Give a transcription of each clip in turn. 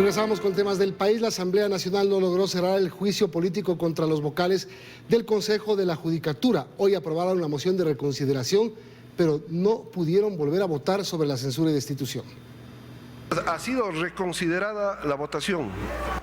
Regresamos con temas del país. La Asamblea Nacional no logró cerrar el juicio político contra los vocales del Consejo de la Judicatura. Hoy aprobaron la moción de reconsideración, pero no pudieron volver a votar sobre la censura y destitución. Ha sido reconsiderada la votación.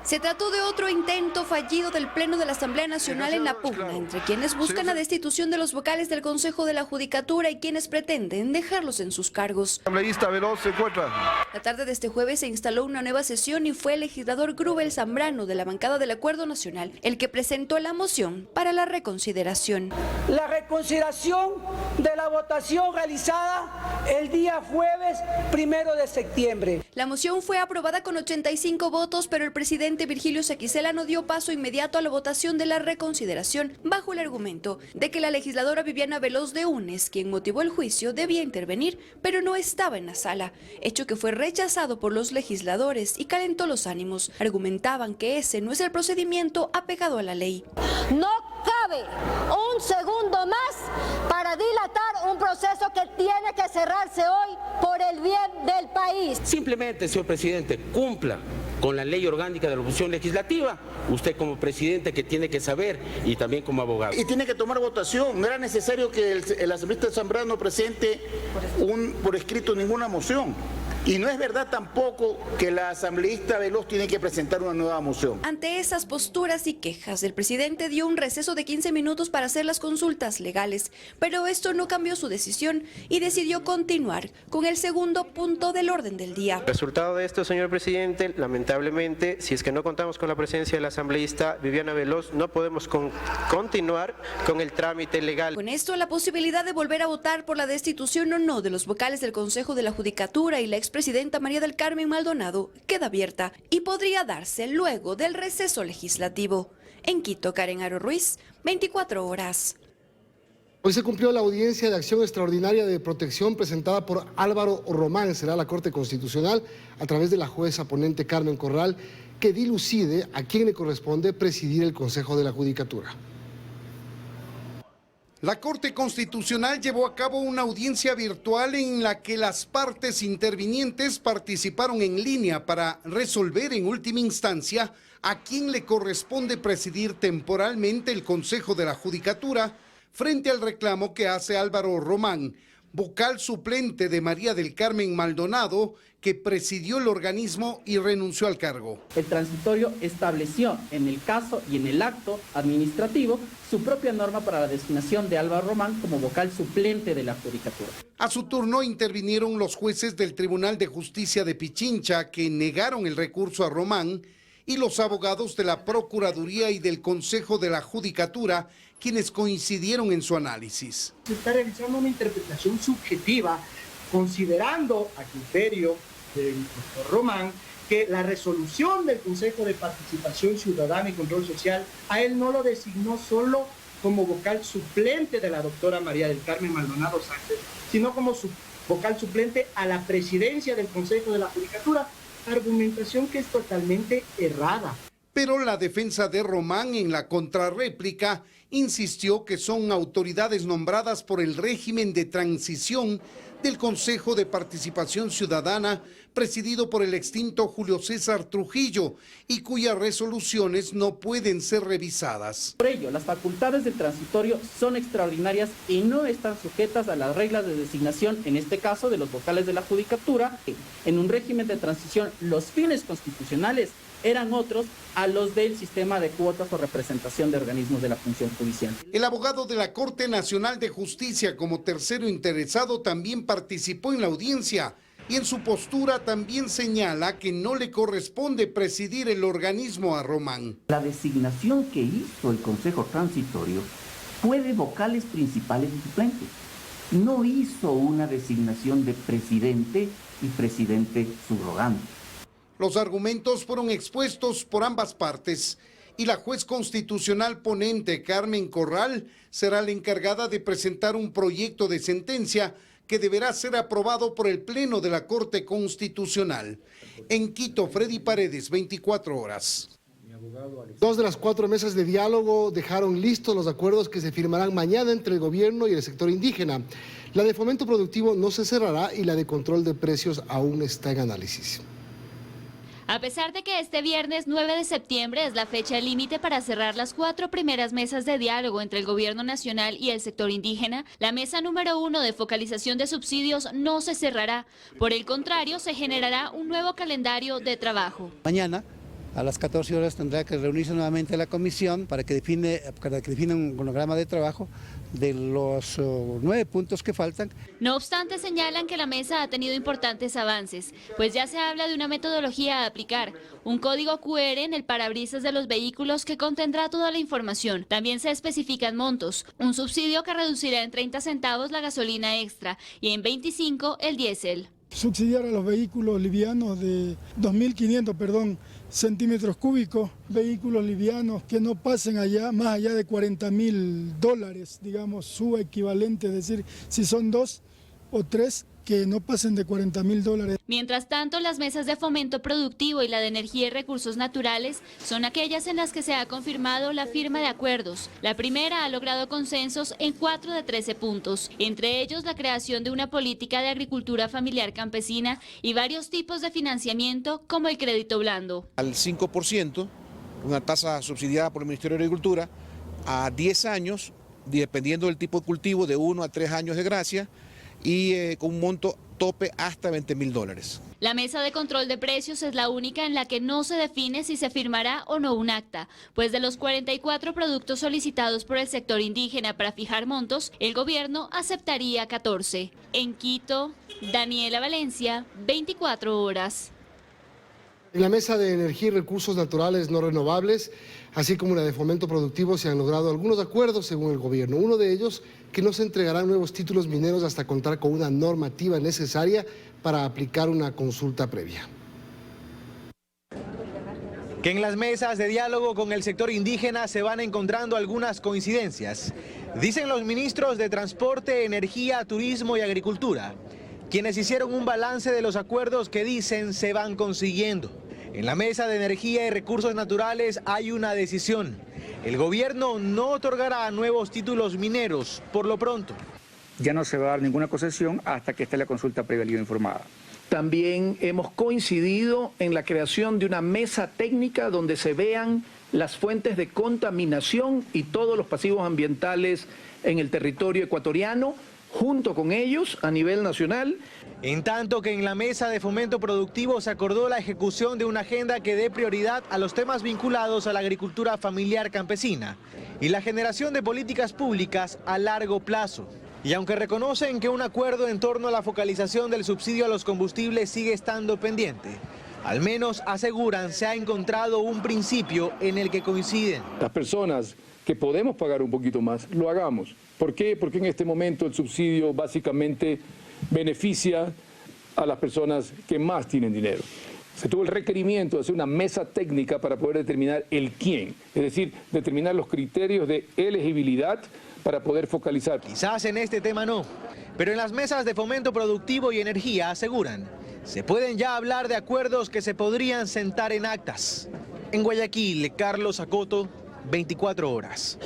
Se trató de otro intento fallido del Pleno de la Asamblea Nacional en la pugna entre quienes buscan la destitución de los vocales del Consejo de la Judicatura y quienes pretenden dejarlos en sus cargos. Asambleísta Veloz se encuentra. La tarde de este jueves se instaló una nueva sesión y fue el legislador Grubel Zambrano de la bancada del Acuerdo Nacional el que presentó la moción para la reconsideración. La reconsideración de la votación realizada el día jueves 1 de septiembre. La moción fue aprobada con 85 votos, pero el presidente Virgilio Sequicela no dio paso inmediato a la votación de la reconsideración bajo el argumento de que la legisladora Viviana Veloz de Unes, quien motivó el juicio, debía intervenir, pero no estaba en la sala, hecho que fue rechazado por los legisladores y calentó los ánimos. Argumentaban que ese no es el procedimiento apegado a la ley. No cabe un segundo más para dilatar un proceso que tiene que cerrarse hoy por el bien del país. Simplemente, señor presidente, cumpla con la ley orgánica de la oposición legislativa, usted como presidente que tiene que saber y también como abogado. Y tiene que tomar votación, no era necesario que el asambleísta Zambrano presente por escrito ninguna moción. Y no es verdad tampoco que la asambleísta Veloz tiene que presentar una nueva moción. Ante esas posturas y quejas, el presidente dio un receso de 15 minutos para hacer las consultas legales, pero esto no cambió su decisión y decidió continuar con el segundo punto del orden del día. Resultado de esto, señor presidente, lamentablemente, si es que no contamos con la presencia de la asambleísta Viviana Veloz, no podemos continuar con el trámite legal. Con esto, la posibilidad de volver a votar por la destitución o no de los vocales del Consejo de la Judicatura y la expresidenta María del Carmen Maldonado queda abierta y podría darse luego del receso legislativo. En Quito, Karen Aro Ruiz, 24 horas. Hoy se cumplió la audiencia de acción extraordinaria de protección presentada por Álvaro Román. Será la Corte Constitucional a través de la jueza ponente Carmen Corral que dilucide a quién le corresponde presidir el Consejo de la Judicatura. La Corte Constitucional llevó a cabo una audiencia virtual en la que las partes intervinientes participaron en línea para resolver en última instancia a quién le corresponde presidir temporalmente el Consejo de la Judicatura frente al reclamo que hace Álvaro Román, vocal suplente de María del Carmen Maldonado, que presidió el organismo y renunció al cargo. El transitorio estableció en el caso y en el acto administrativo su propia norma para la designación de Álvaro Román como vocal suplente de la Judicatura. A su turno intervinieron los jueces del Tribunal de Justicia de Pichincha que negaron el recurso a Román y los abogados de la Procuraduría y del Consejo de la Judicatura, quienes coincidieron en su análisis. Se está realizando una interpretación subjetiva, considerando a criterio del doctor Román que la resolución del Consejo de Participación Ciudadana y Control Social a él no lo designó solo como vocal suplente de la doctora María del Carmen Maldonado Sánchez, sino como vocal suplente a la presidencia del Consejo de la Judicatura, argumentación que es totalmente errada. Pero la defensa de Román en la contrarréplica insistió que son autoridades nombradas por el régimen de transición del Consejo de Participación Ciudadana, presidido por el extinto Julio César Trujillo, y cuyas resoluciones no pueden ser revisadas. Por ello, las facultades del transitorio son extraordinarias y no están sujetas a las reglas de designación, en este caso de los vocales de la Judicatura. En un régimen de transición, los fines constitucionales eran otros a los del sistema de cuotas o representación de organismos de la función judicial. El abogado de la Corte Nacional de Justicia, como tercero interesado, también participó en la audiencia y en su postura también señala que no le corresponde presidir el organismo a Román. La designación que hizo el Consejo Transitorio fue de vocales principales y suplentes. No hizo una designación de presidente y presidente subrogante. Los argumentos fueron expuestos por ambas partes y la juez constitucional ponente Carmen Corral será la encargada de presentar un proyecto de sentencia que deberá ser aprobado por el Pleno de la Corte Constitucional. En Quito, Freddy Paredes, 24 horas. 2 de las 4 mesas de diálogo dejaron listos los acuerdos que se firmarán mañana entre el gobierno y el sector indígena. La de fomento productivo no se cerrará y la de control de precios aún está en análisis. A pesar de que este viernes 9 de septiembre es la fecha límite para cerrar las 4 primeras mesas de diálogo entre el Gobierno Nacional y el sector indígena, la mesa número 1 de focalización de subsidios no se cerrará. Por el contrario, se generará un nuevo calendario de trabajo. Mañana a las 14 horas tendrá que reunirse nuevamente la comisión para que defina un cronograma de trabajo de los 9 puntos que faltan. No obstante, señalan que la mesa ha tenido importantes avances, pues ya se habla de una metodología a aplicar, un código QR en el parabrisas de los vehículos que contendrá toda la información. También se especifican montos, un subsidio que reducirá en 30 centavos la gasolina extra y en 25 el diésel. Subsidiar a los vehículos livianos de 2.500, centímetros cúbicos, vehículos livianos que no pasen más allá de $40.000, digamos, su equivalente, es decir, si son 2 o 3, que no pasen de $40.000. Mientras tanto, las mesas de fomento productivo y la de energía y recursos naturales son aquellas en las que se ha confirmado la firma de acuerdos. La primera ha logrado consensos en 4 de 13 puntos, entre ellos la creación de una política de agricultura familiar campesina y varios tipos de financiamiento como el crédito blando. Al 5%, una tasa subsidiada por el Ministerio de Agricultura, a 10 años, dependiendo del tipo de cultivo, de 1 a 3 años de gracia, y con un monto tope hasta $20.000. La mesa de control de precios es la única en la que no se define si se firmará o no un acta, pues de los 44 productos solicitados por el sector indígena para fijar montos, el gobierno aceptaría 14. En Quito, Daniela Valencia, 24 horas. En la mesa de energía y recursos naturales no renovables, así como la de fomento productivo, se han logrado algunos acuerdos según el gobierno. Uno de ellos, que no se entregarán nuevos títulos mineros hasta contar con una normativa necesaria para aplicar una consulta previa. Que en las mesas de diálogo con el sector indígena se van encontrando algunas coincidencias. Dicen los ministros de Transporte, Energía, Turismo y Agricultura, quienes hicieron un balance de los acuerdos que dicen se van consiguiendo. En la mesa de energía y recursos naturales hay una decisión. El gobierno no otorgará nuevos títulos mineros por lo pronto. Ya no se va a dar ninguna concesión hasta que esté la consulta previa libre informada. También hemos coincidido en la creación de una mesa técnica donde se vean las fuentes de contaminación y todos los pasivos ambientales en el territorio ecuatoriano, junto con ellos a nivel nacional. En tanto que en la mesa de fomento productivo se acordó la ejecución de una agenda que dé prioridad a los temas vinculados a la agricultura familiar campesina y la generación de políticas públicas a largo plazo. Y aunque reconocen que un acuerdo en torno a la focalización del subsidio a los combustibles sigue estando pendiente, al menos aseguran se ha encontrado un principio en el que coinciden. Las personas que podemos pagar un poquito más, lo hagamos. ¿Por qué? Porque en este momento el subsidio básicamente beneficia a las personas que más tienen dinero. Se tuvo el requerimiento de hacer una mesa técnica para poder determinar el quién, es decir, determinar los criterios de elegibilidad para poder focalizar. Quizás en este tema no, pero en las mesas de fomento productivo y energía aseguran, se pueden ya hablar de acuerdos que se podrían sentar en actas. En Guayaquil, Carlos Acoto, 24 horas.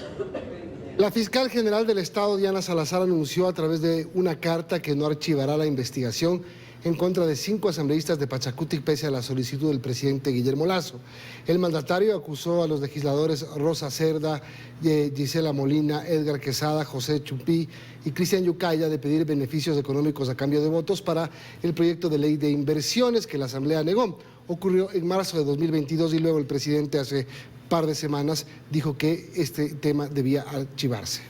La fiscal general del Estado, Diana Salazar, anunció a través de una carta que no archivará la investigación en contra de 5 asambleístas de Pachacutic pese a la solicitud del presidente Guillermo Lasso. El mandatario acusó a los legisladores Rosa Cerda, Gisela Molina, Edgar Quesada, José Chupí y Cristian Yucaya de pedir beneficios económicos a cambio de votos para el proyecto de ley de inversiones que la Asamblea negó. Ocurrió en marzo de 2022 y luego el presidente hace par de semanas dijo que este tema debía archivarse.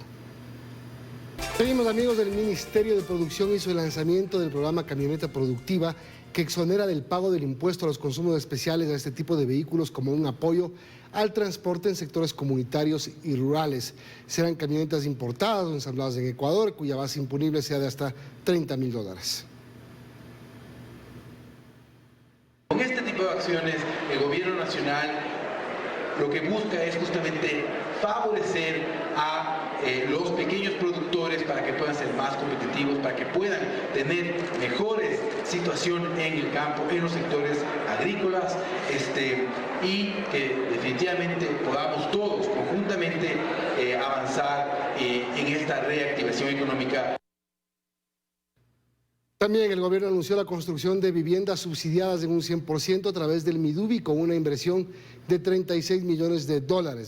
Seguimos, amigos. Del Ministerio de Producción hizo el lanzamiento del programa Camioneta Productiva, que exonera del pago del impuesto a los consumos especiales a este tipo de vehículos como un apoyo al transporte en sectores comunitarios y rurales. Serán camionetas importadas o ensambladas en Ecuador, cuya base imponible sea de hasta $30.000. Con este tipo de acciones, el gobierno nacional lo que busca es justamente favorecer a los pequeños productores para que puedan ser más competitivos, para que puedan tener mejores situación en el campo, en los sectores agrícolas, y que definitivamente podamos todos conjuntamente avanzar en esta reactivación económica. También el gobierno anunció la construcción de viviendas subsidiadas en un 100% a través del Midubi con una inversión de $36 millones.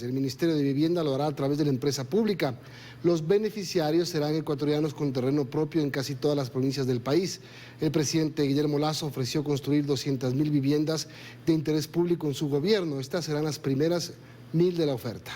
El Ministerio de Vivienda lo hará a través de la empresa pública. Los beneficiarios serán ecuatorianos con terreno propio en casi todas las provincias del país. El presidente Guillermo Lasso ofreció construir 200.000 viviendas de interés público en su gobierno. Estas serán las primeras 1.000 de la oferta.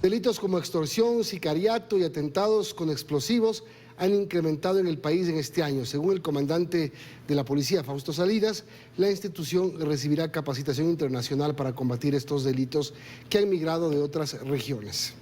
Delitos como extorsión, sicariato y atentados con explosivos han incrementado en el país en este año. Según el comandante de la policía, Fausto Salinas, la institución recibirá capacitación internacional para combatir estos delitos que han migrado de otras regiones.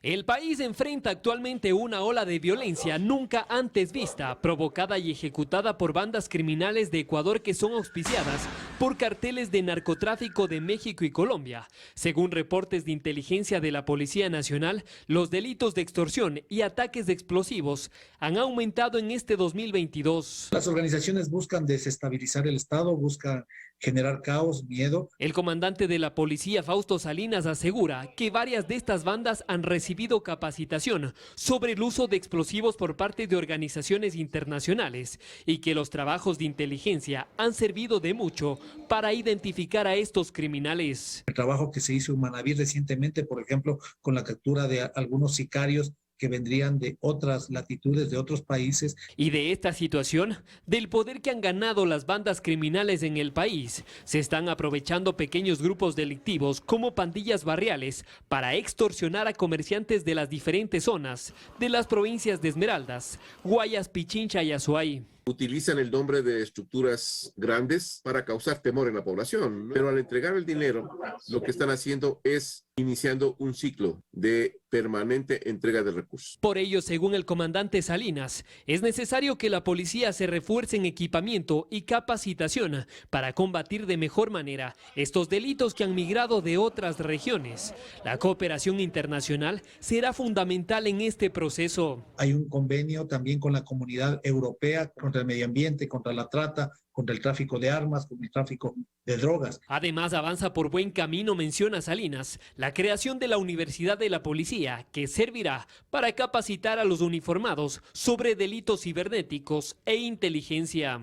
El país enfrenta actualmente una ola de violencia nunca antes vista, provocada y ejecutada por bandas criminales de Ecuador que son auspiciadas por carteles de narcotráfico de México y Colombia. Según reportes de inteligencia de la Policía Nacional, los delitos de extorsión y ataques de explosivos han aumentado en este 2022. Las organizaciones buscan desestabilizar el Estado, buscan generar caos, miedo. El comandante de la policía, Fausto Salinas, asegura que varias de estas bandas han recibido capacitación sobre el uso de explosivos por parte de organizaciones internacionales y que los trabajos de inteligencia han servido de mucho para identificar a estos criminales. El trabajo que se hizo en Manabí recientemente, por ejemplo, con la captura de algunos sicarios que vendrían de otras latitudes, de otros países. Y de esta situación, del poder que han ganado las bandas criminales en el país, se están aprovechando pequeños grupos delictivos como pandillas barriales para extorsionar a comerciantes de las diferentes zonas de las provincias de Esmeraldas, Guayas, Pichincha y Azuay. Utilizan el nombre de estructuras grandes para causar temor en la población, pero al entregar el dinero, lo que están haciendo es iniciando un ciclo de permanente entrega de recursos. Por ello, según el comandante Salinas, es necesario que la policía se refuerce en equipamiento y capacitación para combatir de mejor manera estos delitos que han migrado de otras regiones. La cooperación internacional será fundamental en este proceso. Hay un convenio también con la Comunidad Europea contra el medio ambiente, contra la trata, contra el tráfico de armas, contra el tráfico de drogas. Además, avanza por buen camino, menciona Salinas, la creación de la Universidad de la Policía, que servirá para capacitar a los uniformados sobre delitos cibernéticos e inteligencia.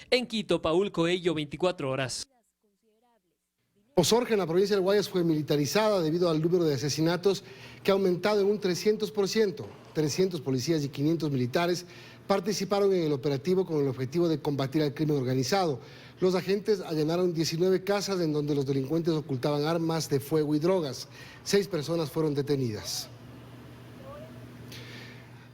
En Quito, Paul Coello, 24 horas. Osorja, en la provincia del Guayas, fue militarizada debido al número de asesinatos que ha aumentado en un 300%. 300 policías y 500 militares participaron en el operativo con el objetivo de combatir al crimen organizado. Los agentes allanaron 19 casas en donde los delincuentes ocultaban armas de fuego y drogas. 6 personas fueron detenidas.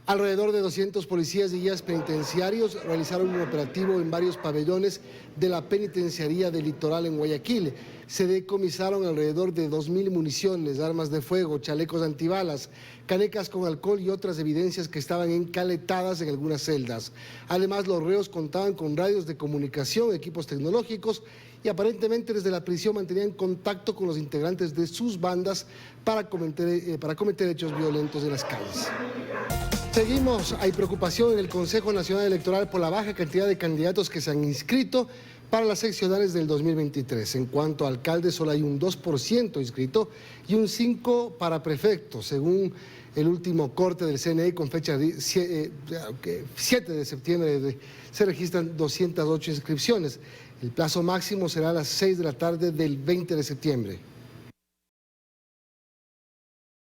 Alrededor de 200 policías y guías penitenciarios realizaron un operativo en varios pabellones de la penitenciaría del Litoral en Guayaquil. Se decomisaron alrededor de 2.000 municiones, armas de fuego, chalecos antibalas, canecas con alcohol y otras evidencias que estaban encaletadas en algunas celdas. Además, los reos contaban con radios de comunicación, equipos tecnológicos y aparentemente desde la prisión mantenían contacto con los integrantes de sus bandas para cometer hechos violentos en las calles. Seguimos, hay preocupación en el Consejo Nacional Electoral por la baja cantidad de candidatos que se han inscrito para las seccionales del 2023. En cuanto a alcaldes, solo hay un 2% inscrito y un 5% para prefectos, según el último corte del CNE con fecha 7 de septiembre se registran 208 inscripciones. El plazo máximo será a las 6 de la tarde del 20 de septiembre.